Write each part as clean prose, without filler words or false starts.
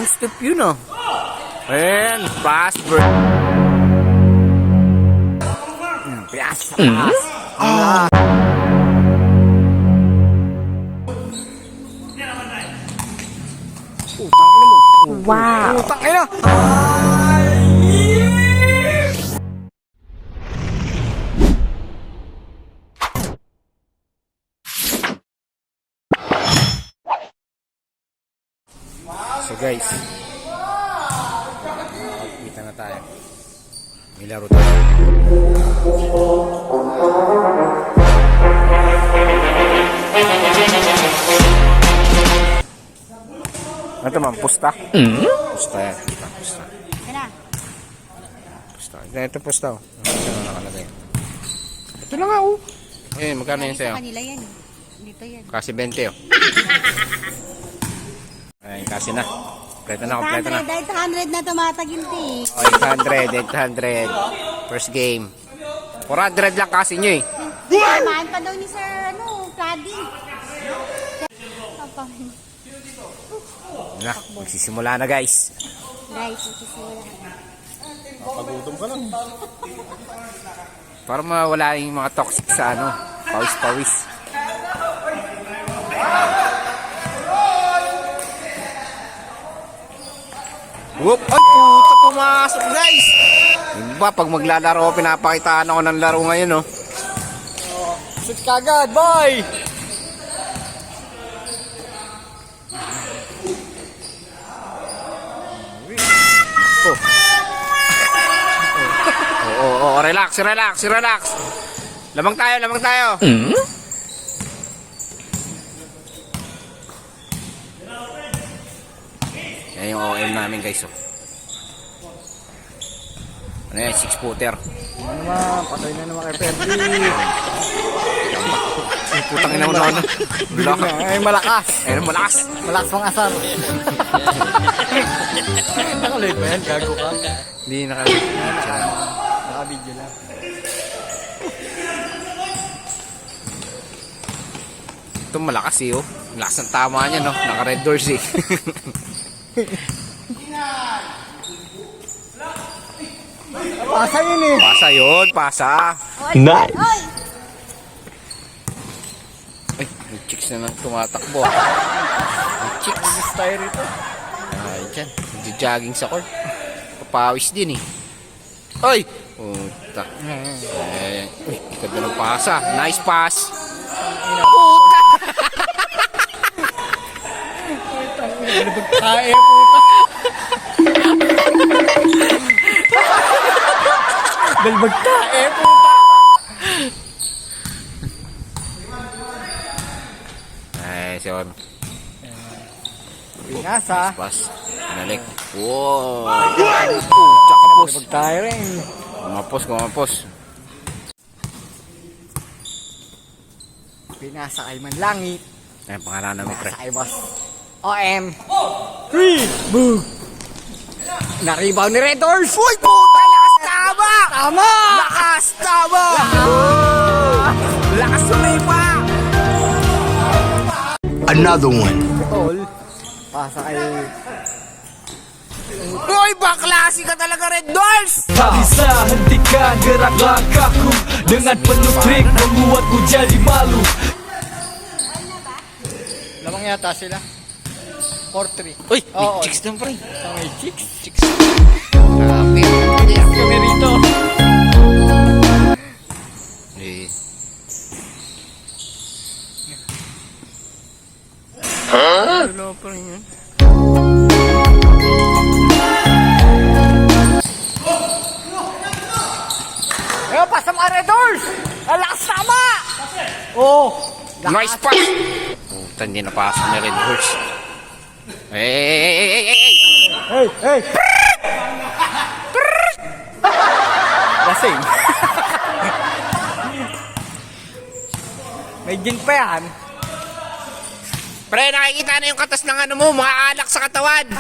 step yun ah. Ayan, pass break. Pass, pass. Wow. Utang ina. So guys, kita na tayo. May laro tayo. Ito man, pusta. Pusta yan. Pusta. Pusta. Ito pusta. Ito na nakalagay. Ito na nga oh. Eh, magkano yun sa'yo? Kanila yan. Dito yan. Kasi 20 oh. Ayun, kasi na. Kompleto na, kompleto na. 800 na tumataginti. 800. First game. 400 lang kasi nyo eh. Samahan pa daw ni Sir, Fladdy. Na, magsisimula na guys. Guys, magsisimula na. Pagutom ka lang. Para mawala yung mga toxic sa pawis-pawis. Whoop! Ay puta, pumasok guys! Yung ba, pag maglalaro, pinapakitaan ako ng laro ngayon oh. Shoot kagad, boy! Oh, relax, relax, relax. Lamang tayo, lamang tayo. Yan yung OM namin guys oh. Ano yan, 6-footer. Ano naman, patay na naman kay Perdi. Ay, putang ina una ano. Ay, malakas. Ayun, malakas. Malakas pang asar. Nakalit ba yan? Gago ka? Hindi Naka-video lang. Ito malakas eh oh. Malakas ang tama niya no. Naka-red doors eh. Pasa yun eh. Pasa yun, pasa. Nice! Oy! Ay, may chicks na nang tumatakbo. May chicks. Gusto tayo rito. Ay, dyan. Nagja-jogging sa court. Papawis din eh. Ay! Puta. Ay, uy, ganda ng pasa. Nice pass. Puta! Kae, puta. Dalbag kae, puta. Ay, siyon. Pinasa. Pass. Nalik. Wow! Puta, kapos. Dalbag tayo rin. Kumapos, kumapos. Pinasa kay Manlangit. Ay, pangalan namin, pre. Pinasa kay Boss OM. 3, boom. Na-rebound ni Red Doors. Uy, puta! Lakas tama! Tama! Lakas tama! Lakas sumipa! Another one. Tol. Pasa kay... Uy, baklase ka talaga, Red Doors! Bisa hentikan gerak langkahku dengan penuh trik membuat ku jadi malu. Lamang yata sila. 4-3. Uy, may Oo. chicks doon, pre. Sa may chicks. Chicks. Grabe. Kami rito. Eh. Wala pa rin yun. Ayun, pasa mga Red Doors. Ang lakas tama! Oo. Nice pass! Puta, hindi napasok ni Red Horse. Hey! Hey, hey! Lasing. May gin pa yan. Pre, nakikita na yung katas ng ano mo, mga alak sa katawan.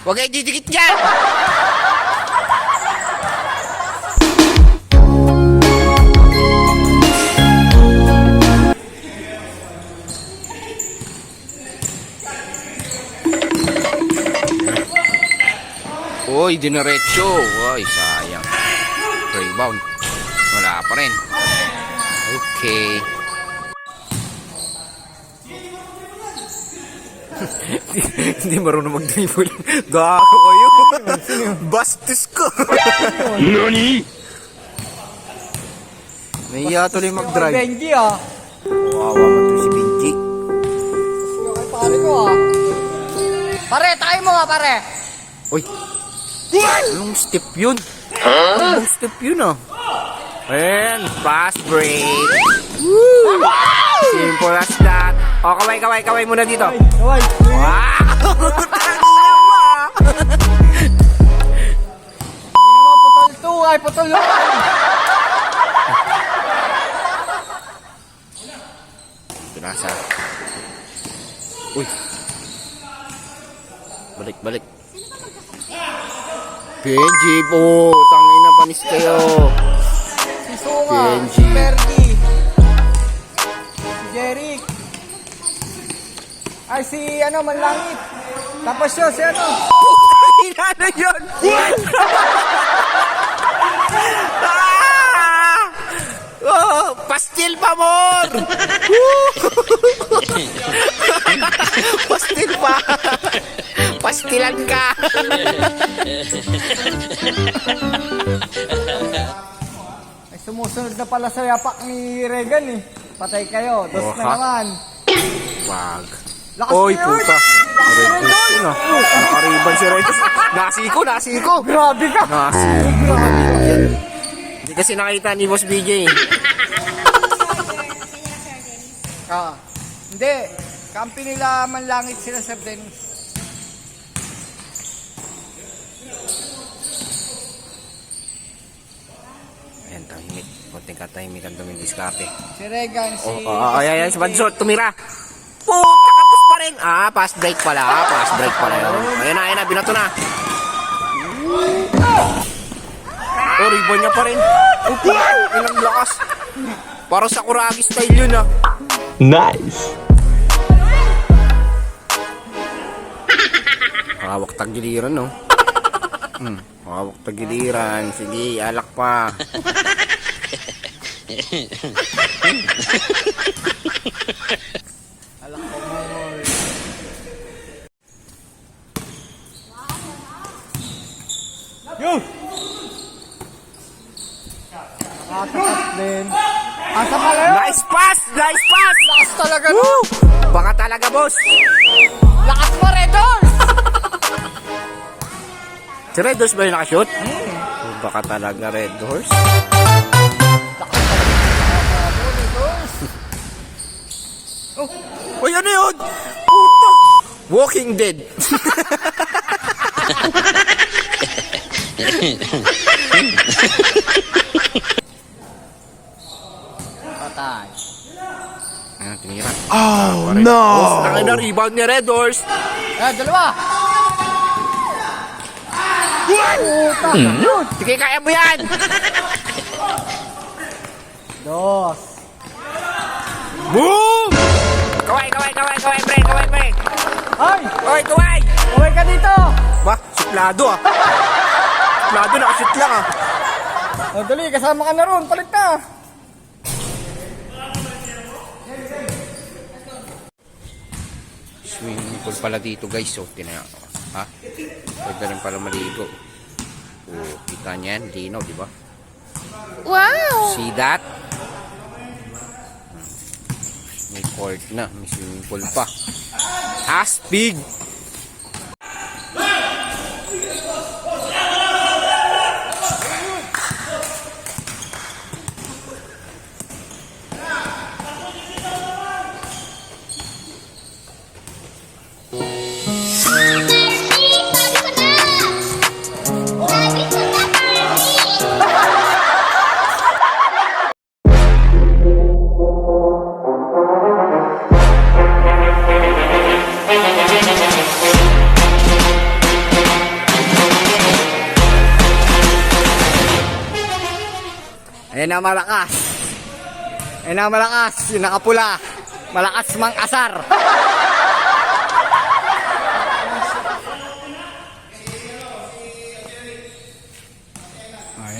Huwag kayo didikit dyan. Uy, diniretso. Uy, sayang. Rebound. Wala pa rin. Okay. Hindi marunong mag-dribble. Gago kayo. Bastos ko. Nani? Nahiya tuloy mag-drive. Benji ah. Wawa mo to si Benji. Yung pare ko ah. Pare, tayo mo nga pare. Uy. Anong step yun? Anong step yun ah? Ayan, fast break. Woo! Simple as that. O, kaway muna dito. Kaway. Wow! Putol to ay, putol yun. Pinasa. Uy. Balik. Benji po. Tangin na panis kayo. Si Sunga, Benji. si Fergie. Si Jeric. Ay, si ano, Manlangit. Tapos yun, si ano. Ano yun? Oh, pastil pa more! Pastil pa! Pastilan ka! Ay, sumusunod na pala sa yapak ni Regan eh. Patay kayo, dos na Oha. naman. Wag. Lakas Oy, na yun. puta. Red Bulls yun ah. Nakariban si Red Bulls. Nasiko. Grabe ka. Nasiko. Hindi kasi nakita ni Boss BJ. Ah, hindi. Kampi nila Manlangit sila Sir Dennis. Ayan, tahimik. Konting katahimikan tuming diskarte. Si Regan, si... Ayan, si Bansot, tumira. Puta, kapos pa rin. Pass break pala. Yun. Ayan na, binato na. Oh, ribbon niya pa rin. Ilang lakas. Parang Sakuragi style yun ah. Nice. Hawak tagiliran no. Hawak tagiliran. Sige, alak pa. Alak ko mo. Yun! Nakatakot din. Asa pala yun? Nice pass! Lakas talaga no? Baka talaga, boss. Lakas pa Red Horse! Si Red Horse ba yung nakashoot? Baka talaga Red Horse. Uy, ano yun? Puta! Walking Dead. Patay. Ayan, tinira. Oh no. Tangin na rebound ni Red Horse. Dalawa! Puta! Yun! Sige, kaya mo yan. Dos! Boom! Kaway, pre. Ay! Oy, kaway! Uwi ka dito! Ba, suplado ah. Suplado, nakashoot lang ah. O dali, kasama ka na ron. Palit na! Swimming pool pala dito guys. So, ha? Pwede rin pala maligo. Oh, kita niya yan. Linaw, di ba? Wow! See that? May court na. May swimming pool pa. Astig! Ayan na malakas. Ayan na malakas. Yung nakapula. Malakas mang asar.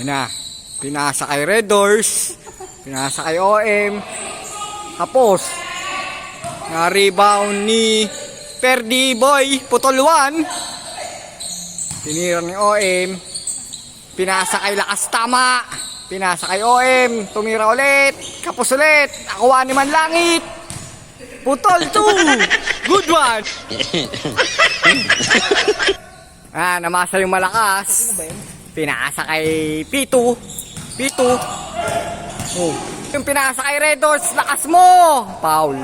Yan na. Pinasa kay Red Doors. Pinasa kay OM. Tapos, na-rebound ni Perdi Boy. Putol 1. Tinira ni OM. Pinasa kay Lakas Tama. Pinasa kay OM. Tumira ulit. Kapos ulit. Nakuha ni Manlangit. Putol 2. Good one. Namasa yung Malakas. Pinasa kay P2. P2. Oh. Yung pinasa kay Red Doors. Lakas mo. Foul.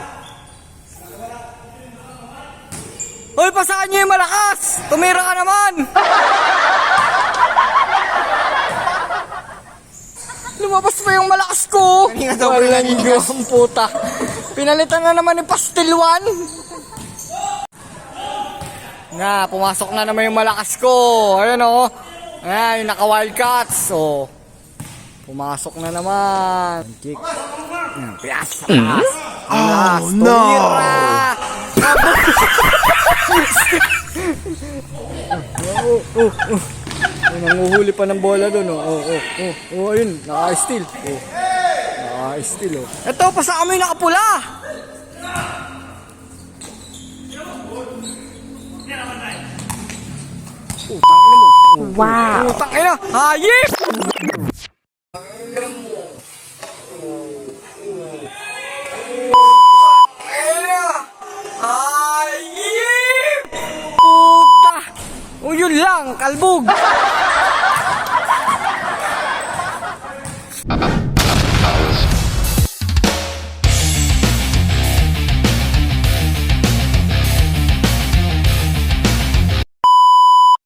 Hoy, pasahan niyo yung Malakas. Tumira ka naman. Lumabas pa yung Malakas ko. Walang ang puta. Pinalitan na naman yung Pastil 1. Pumasok na naman yung Malakas ko. Ayan o. Ayan, yung naka-wildcats. O. Pumasok na naman. Kick. Pias. Oh, no. Tumira. Nanguhuli pa ng bola doon. Ayun. Naka-steal. Naka-steal. Ito, pasa kami nakapula. Wow. Utang ina. Hayip! Hayip! Puta! O yun lang, kalbog!